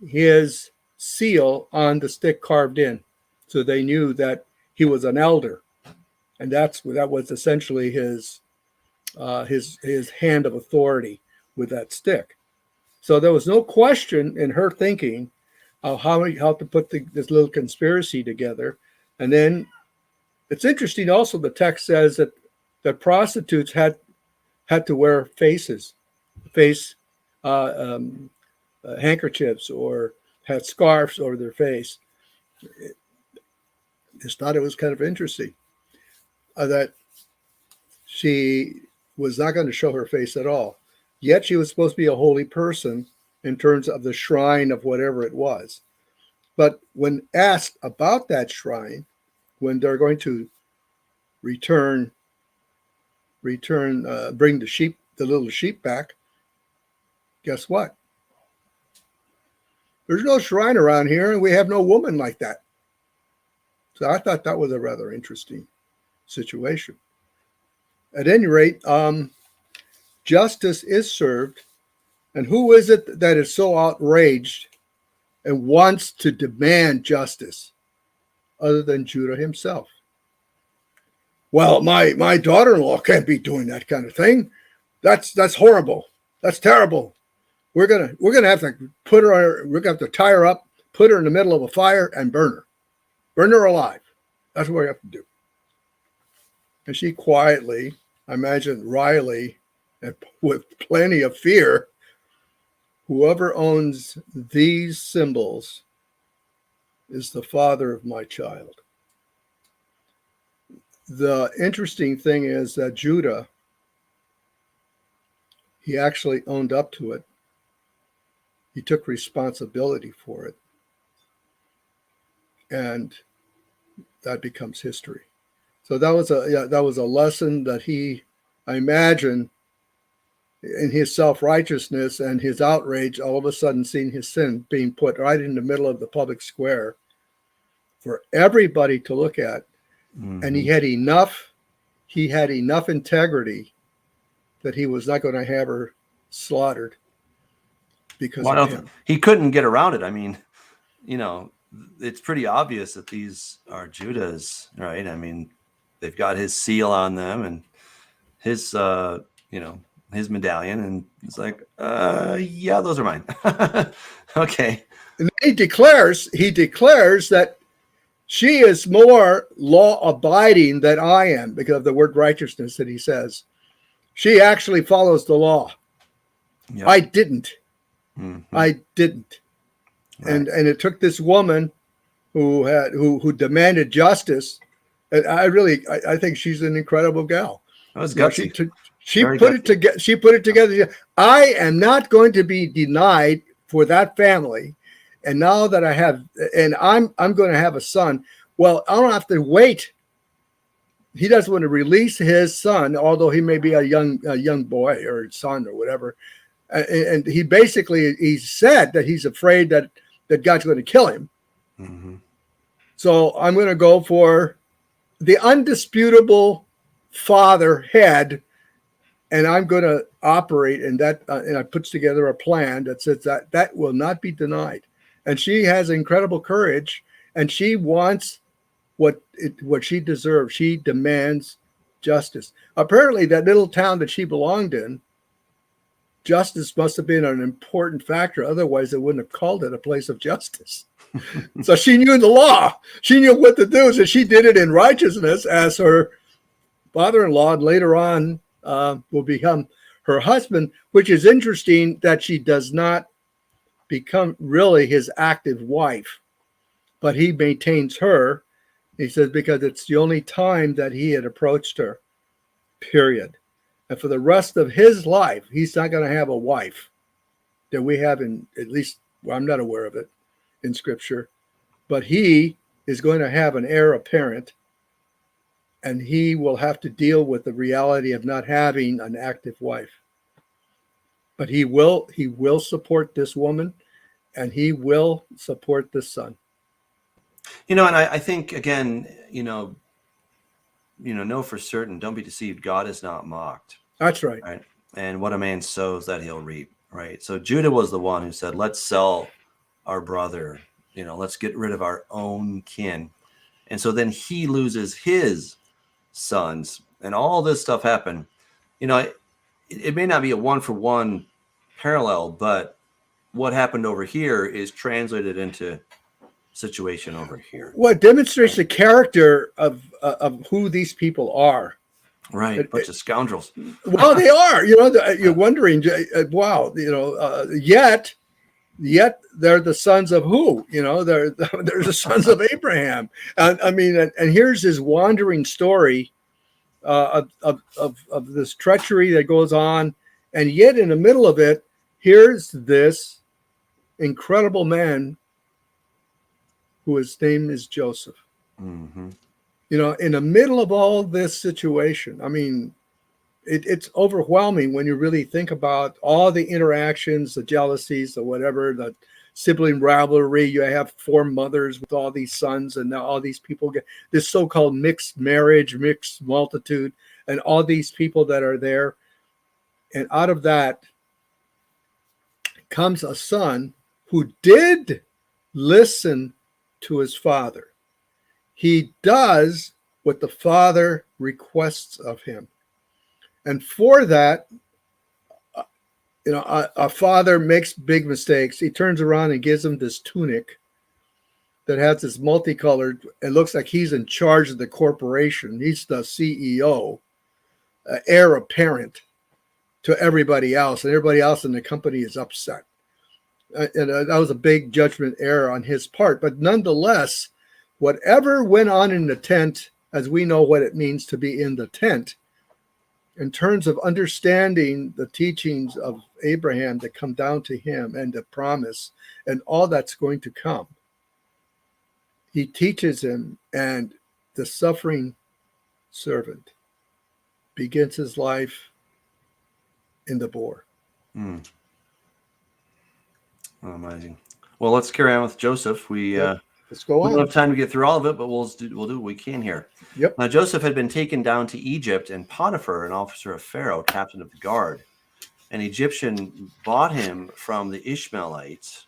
his seal on the stick carved in. So they knew that he was an elder. And that was essentially his hand of authority with that stick. So there was no question in her thinking of how to put this little conspiracy together. And then it's interesting also the text says that prostitutes had to wear face handkerchiefs or had scarves over their face. Just thought it was kind of interesting that she was not going to show her face at all. Yet she was supposed to be a holy person in terms of the shrine of whatever it was. But when asked about that shrine, when they're going to bring the little sheep back, guess what? There's no shrine around here, and we have no woman like that. So I thought that was a rather interesting situation. At any rate, justice is served. And who is it that is so outraged and wants to demand justice other than Judah himself? Well, my daughter-in-law can't be doing that kind of thing. That's horrible. That's terrible. We're gonna have to tie her up, put her in the middle of a fire, and burn her alive. That's what we have to do. And she quietly, I imagine wryly, and with plenty of fear, whoever owns these symbols is the father of my child. The interesting thing is that Judah, he actually owned up to it. He took responsibility for it. And that becomes history. So that was a lesson that he, I imagine, in his self-righteousness and his outrage, all of a sudden seeing his sin being put right in the middle of the public square for everybody to look at. Mm-hmm. And he had enough integrity that he was not going to have her slaughtered because of him. He couldn't get around it. I mean, it's pretty obvious that these are Judah's, right? I mean, they've got his seal on them and his, his medallion, and it's like, yeah, those are mine. Okay. And he declares that she is more law-abiding than I am because of the word righteousness that he says. She actually follows the law. Yep. I didn't. Mm-hmm. I didn't. Right. And it took this woman who demanded justice. And I think she's an incredible gal. That was gutsy. She put it together. I am not going to be denied for that family. And now that I have, and I'm going to have a son. Well, I don't have to wait. He doesn't want to release his son, although he may be a young boy or son or whatever. And he said that he's afraid that God's going to kill him. Mm-hmm. So I'm going to go for the undisputable father head, and I'm going to operate in that. And I puts together a plan that says that will not be denied. And she has incredible courage, and she wants what she deserves. She demands justice. Apparently, that little town that she belonged in, justice must have been an important factor. Otherwise, they wouldn't have called it a place of justice. So she knew the law. She knew what to do. So she did it in righteousness as her father-in-law, and later on will become her husband, which is interesting that she does not become really his active wife, but he maintains her. He says, because it's the only time that he had approached her, period. And for the rest of his life, he's not going to have a wife that we have at least, well, I'm not aware of it in Scripture, but he is going to have an heir apparent, and he will have to deal with the reality of not having an active wife. But he will support this woman, and he will support this son. And I think, again, know for certain, don't be deceived. God is not mocked. That's right. Right. And what a man sows, that he'll reap. Right. So Judah was the one who said, let's sell our brother. Let's get rid of our own kin. And so then he loses his sons, and all this stuff happened. It may not be a one-for-one parallel, but what happened over here is translated into situation over here. What demonstrates the character of who these people are. Right, a bunch of scoundrels. Well, they are. You're wondering, wow. Yet they're the sons of who? They're the sons of Abraham. And here's this wandering story of this treachery that goes on, and yet in the middle of it, here's this incredible man whose name is Joseph. Mm-hmm. In the middle of all this situation, it's overwhelming when you really think about all the interactions, the jealousies, the whatever, sibling rivalry. You have four mothers with all these sons, and now all these people get this so-called mixed marriage, mixed multitude, and all these people that are there. And out of that comes a son who did listen to his father. He does what the father requests of him. And for that, a father makes big mistakes. He turns around and gives him this tunic that has this multicolored, it looks like he's in charge of the corporation. He's the CEO, heir apparent to everybody else. And everybody else in the company is upset. And that was a big judgment error on his part. But nonetheless, whatever went on in the tent, as we know what it means to be in the tent, in terms of understanding the teachings of Abraham that come down to him and the promise and all that's going to come, he teaches him, and the suffering servant begins his life in the bore. Oh, amazing. Well, let's carry on with Joseph. Let's go on. We don't have time to get through all of it, but we'll do what we can here. Yep. Now, Joseph had been taken down to Egypt, and Potiphar, an officer of Pharaoh, captain of the guard, an Egyptian, bought him from the Ishmaelites,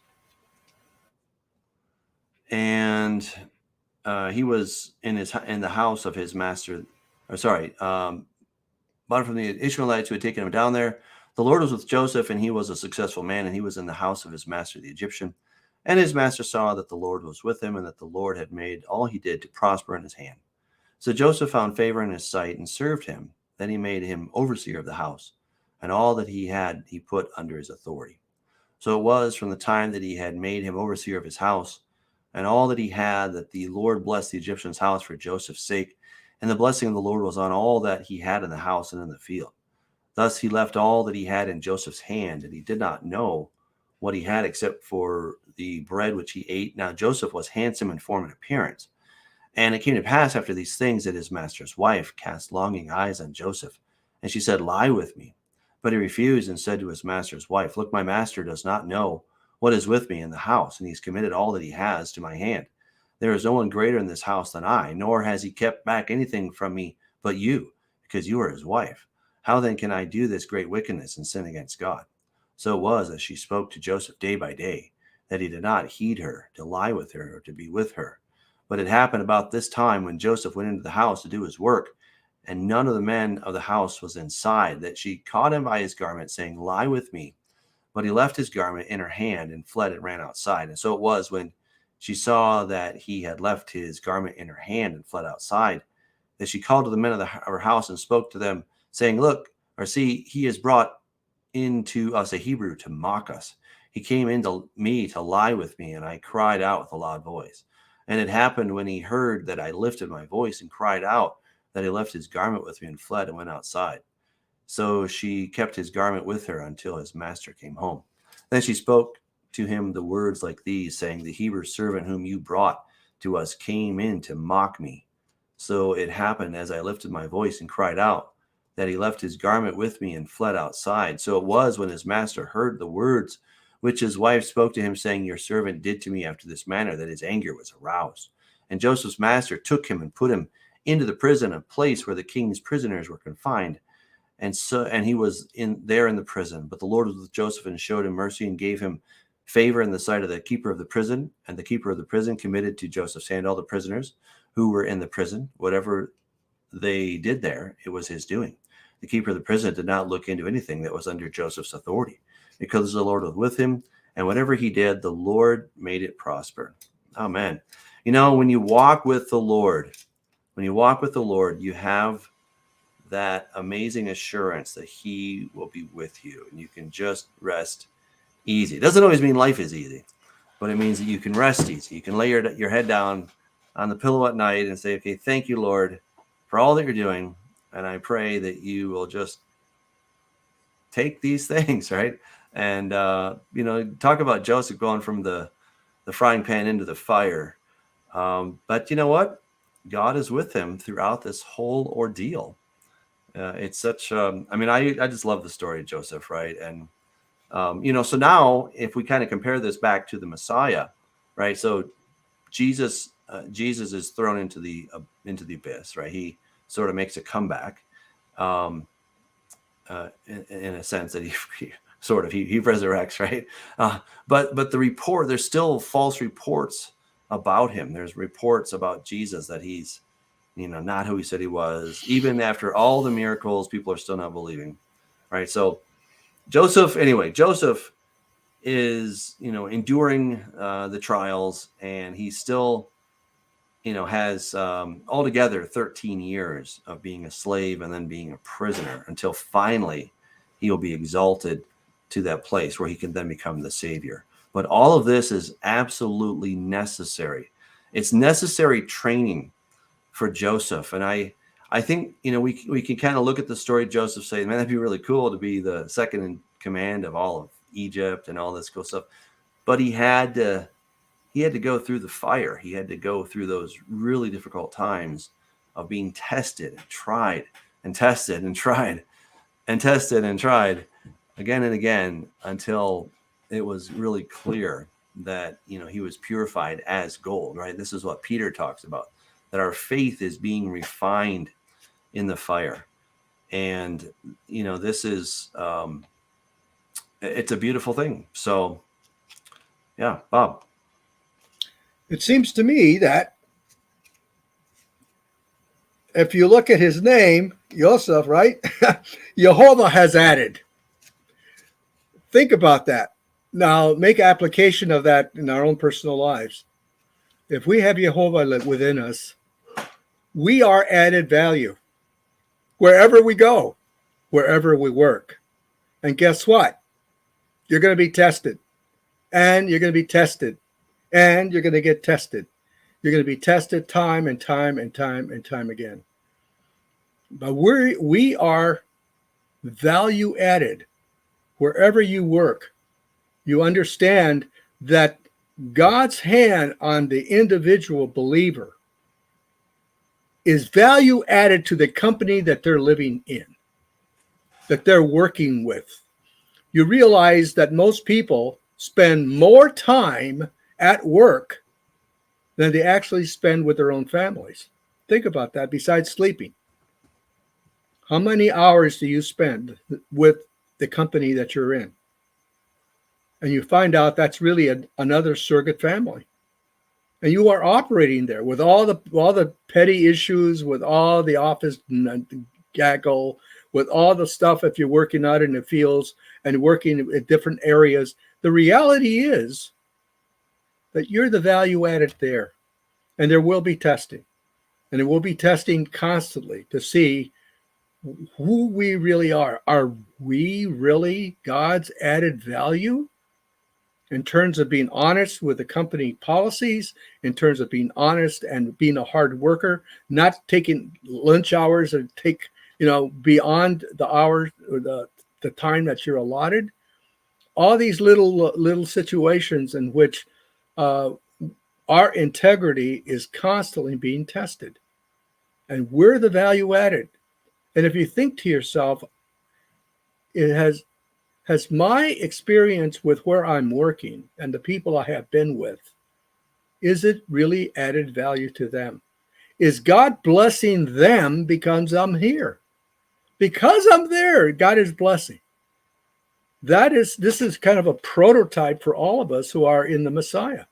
and he was in the house of his master. Bought him from the Ishmaelites who had taken him down there. The Lord was with Joseph, and he was a successful man, and he was in the house of his master, the Egyptian. And his master saw that the Lord was with him, and that the Lord had made all he did to prosper in his hand. So Joseph found favor in his sight and served him. Then he made him overseer of the house, and all that he had he put under his authority. So it was from the time that he had made him overseer of his house, and all that he had, that the Lord blessed the Egyptian's house for Joseph's sake. And the blessing of the Lord was on all that he had in the house and in the field. Thus he left all that he had in Joseph's hand, and he did not know what he had except for the bread which he ate. Now Joseph was handsome in form and appearance. And it came to pass after these things that his master's wife cast longing eyes on Joseph, and she said, "Lie with me." But he refused and said to his master's wife, "Look, my master does not know what is with me in the house, and he's committed all that he has to my hand. There is no one greater in this house than I, nor has he kept back anything from me but you, because you are his wife. How then can I do this great wickedness and sin against God?" So it was, as she spoke to Joseph day by day, that he did not heed her, to lie with her, or to be with her. But it happened about this time, when Joseph went into the house to do his work, and none of the men of the house was inside, that she caught him by his garment, saying, "Lie with me." But he left his garment in her hand and fled and ran outside. And so it was, when she saw that he had left his garment in her hand and fled outside, that she called to the men of her house and spoke to them, saying, "Look, or see, he has brought into us a Hebrew to mock us. He came into me to lie with me, and I cried out with a loud voice. And it happened, when he heard that I lifted my voice and cried out, that he left his garment with me and fled and went outside. So she kept his garment with her until his master came home. Then she spoke to him the words like these, saying, "The Hebrew servant whom you brought to us came in to mock me. So it happened, as I lifted my voice and cried out, that he left his garment with me and fled outside. So it was, when his master heard the words which his wife spoke to him, saying, 'Your servant did to me after this manner,' that his anger was aroused. And Joseph's master took him and put him into the prison, a place where the king's prisoners were confined. And he was there in the prison. But the Lord was with Joseph, and showed him mercy, and gave him favor in the sight of the keeper of the prison. And the keeper of the prison committed to Joseph's hand all the prisoners who were in the prison. Whatever they did there, it was his doing. The keeper of the prison did not look into anything that was under Joseph's authority, because the Lord was with him, and whatever he did, the Lord made it prosper. Amen. When you walk with the Lord, you have that amazing assurance that he will be with you, and you can just rest easy. It doesn't always mean life is easy, but it means that you can rest easy. You can lay your head down on the pillow at night and say, "Okay, thank you, Lord, for all that you're doing. And I pray that you will just take these things," right? And, talk about Joseph going from the frying pan into the fire. But you know what? God is with him throughout this whole ordeal. It's such, I just love the story of Joseph, right? And So now if we kind of compare this back to the Messiah, right? So Jesus is thrown into the abyss, right? He sort of makes a comeback, in a sense that he resurrects, right? But there's still false reports about him. There's reports about Jesus that he's, not who he said he was. Even after all the miracles, people are still not believing, right? So Joseph is, enduring the trials, and he still, has altogether 13 years of being a slave and then being a prisoner until finally he will be exalted to that place where he can then become the Savior. But all of this is absolutely necessary. It's necessary training for Joseph. And I think, we can kind of look at the story of Joseph, say, man, that'd be really cool to be the second in command of all of Egypt and all this cool stuff. But he had to go through the fire. He had to go through those really difficult times of being tested and tried and tested and tried and tested and tried again and again until it was really clear that, he was purified as gold, right? This is what Peter talks about, that our faith is being refined in the fire. And, this is, it's a beautiful thing. So, yeah, Bob. It seems to me that if you look at his name, Yosef, right? Jehovah has added. Think about that. Now, make application of that in our own personal lives. If we have Jehovah within us, we are added value wherever we go, wherever we work. And guess what? You're going to be tested, and you're going to be tested, and you're going to get tested. You're going to be tested time and time and time and time again. But we are value added wherever you work. You understand that God's hand on the individual believer is value added to the company that they're living in, that they're working with. You realize that most people spend more time at work than they actually spend with their own families. Think about that, besides sleeping. How many hours do you spend with the company that you're in? And you find out that's really another surrogate family. And you are operating there with all the petty issues, with all the office gaggle, with all the stuff if you're working out in the fields and working in different areas. The reality is that you're the value added there. And there will be testing. And it will be testing constantly to see who we really are. Are we really God's added value? In terms of being honest with the company policies, in terms of being honest and being a hard worker, not taking lunch hours and take, beyond the hours or the time that you're allotted. All these little situations in which our integrity is constantly being tested. And we're the value added. And if you think to yourself, has my experience with where I'm working and the people I have been with, is it really added value to them? Is God blessing them because I'm here? Because I'm there, God is blessing. This is kind of a prototype for all of us who are in the Messiah.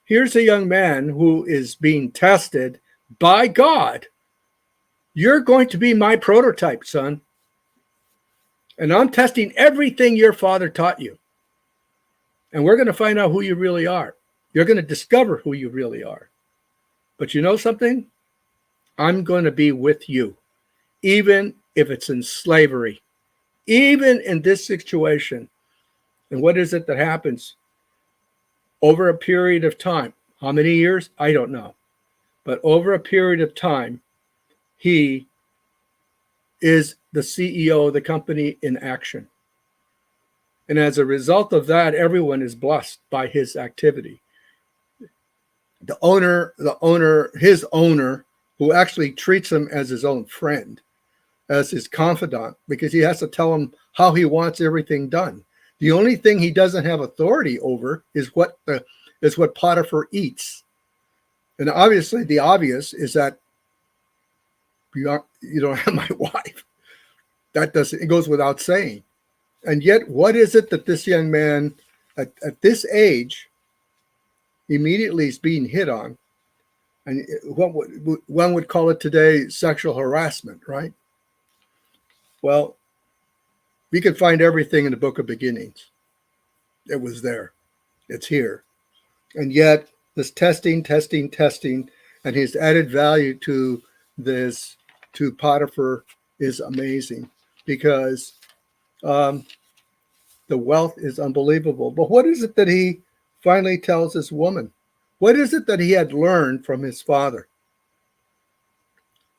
Here's a young man who is being tested by God. You're going to be my prototype, son. And I'm testing everything your father taught you. And we're going to find out who you really are. You're going to discover who you really are. But you know something? I'm going to be with you, even if it's in slavery, even in this situation. And what is it that happens? Over a period of time. How many years? I don't know. But over a period of time, he is the CEO of the company in action. And as a result of that, everyone is blessed by his activity. The owner, his owner, who actually treats him as his own friend, as his confidant, because he has to tell him how he wants everything done. The only thing he doesn't have authority over is what Potiphar eats. And obviously, the obvious is that you don't have my wife. It goes without saying. And yet, what is it that this young man at this age immediately is being hit on? And one would call it today sexual harassment, right? Well, we could find everything in the book of beginnings. It was there. It's here. And yet, this testing, and his added value to Potiphar is amazing, because the wealth is unbelievable. But what is it that he finally tells this woman? What is it that he had learned from his father?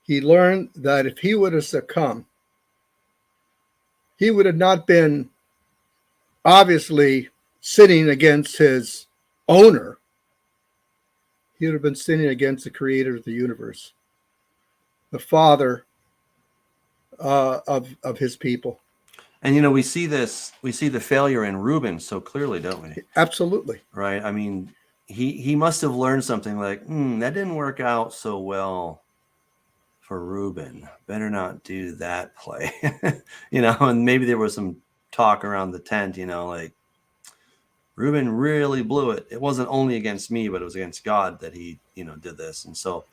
He learned that if he would have succumbed, he would have not been obviously sinning against his owner. He would have been sinning against the creator of the universe, the father of his people. And we see the failure in Reuben so clearly, don't we? Absolutely. Right. I mean, he must have learned something like, that didn't work out so well for Reuben. Better not do that play. And maybe there was some talk around the tent, like, Reuben really blew it. It wasn't only against me, but it was against God that he, did this. And so,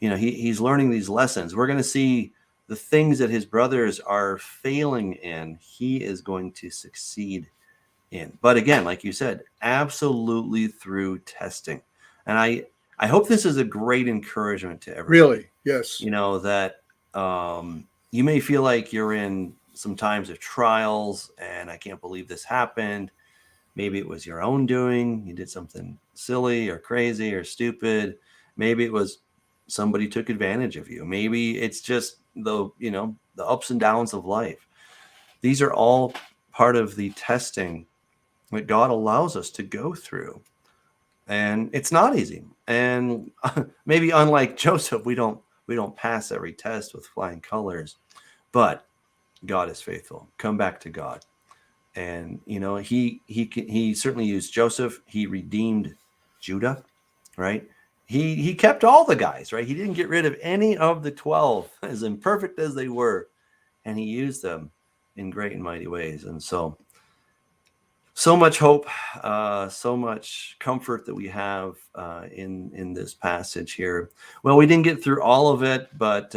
he's learning these lessons. We're going to see the things that his brothers are failing in, he is going to succeed in. But again, like you said, absolutely through testing. And I hope this is a great encouragement to everyone. Really, yes. That you may feel like you're in some times of trials, and I can't believe this happened. Maybe it was your own doing. You did something silly or crazy or stupid. Maybe it was somebody took advantage of you. Maybe it's just the ups and downs of life. These are all part of the testing that God allows us to go through. And it's not easy. And maybe unlike Joseph, we don't pass every test with flying colors, but God is faithful. Come back to God. And he certainly used Joseph. He redeemed Judah, right? He kept all the guys, right? He didn't get rid of any of the 12, as imperfect as they were, and he used them in great and mighty ways. And so much hope, so much comfort that we have in this passage here. Well, we didn't get through all of it, but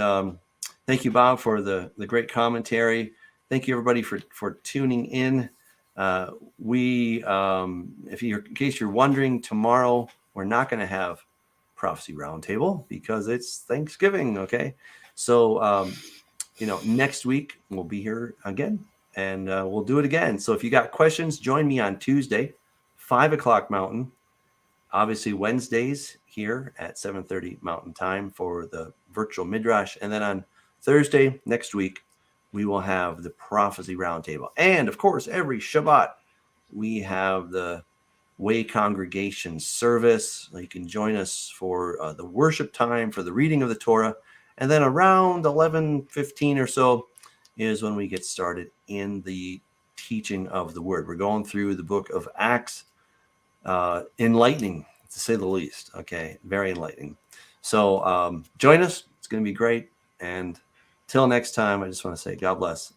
thank you, Bob, for the great commentary. Thank you, everybody, for tuning in. In case you're wondering, tomorrow we're not going to have Prophecy Roundtable because it's Thanksgiving. Okay, so next week we'll be here again, and we'll do it again. So if you got questions, join me on Tuesday, 5:00 Mountain. Obviously Wednesdays here at 7:30 Mountain Time for the virtual Midrash, and then on Thursday next week we will have the Prophecy Roundtable. And of course, every Shabbat, we have the Way Congregation service. You can join us for the worship time, for the reading of the Torah. And then around 11:15 or so is when we get started in the teaching of the Word. We're going through the book of Acts. Enlightening, to say the least. Okay, very enlightening. So join us. It's going to be great. And till next time, I just want to say God bless.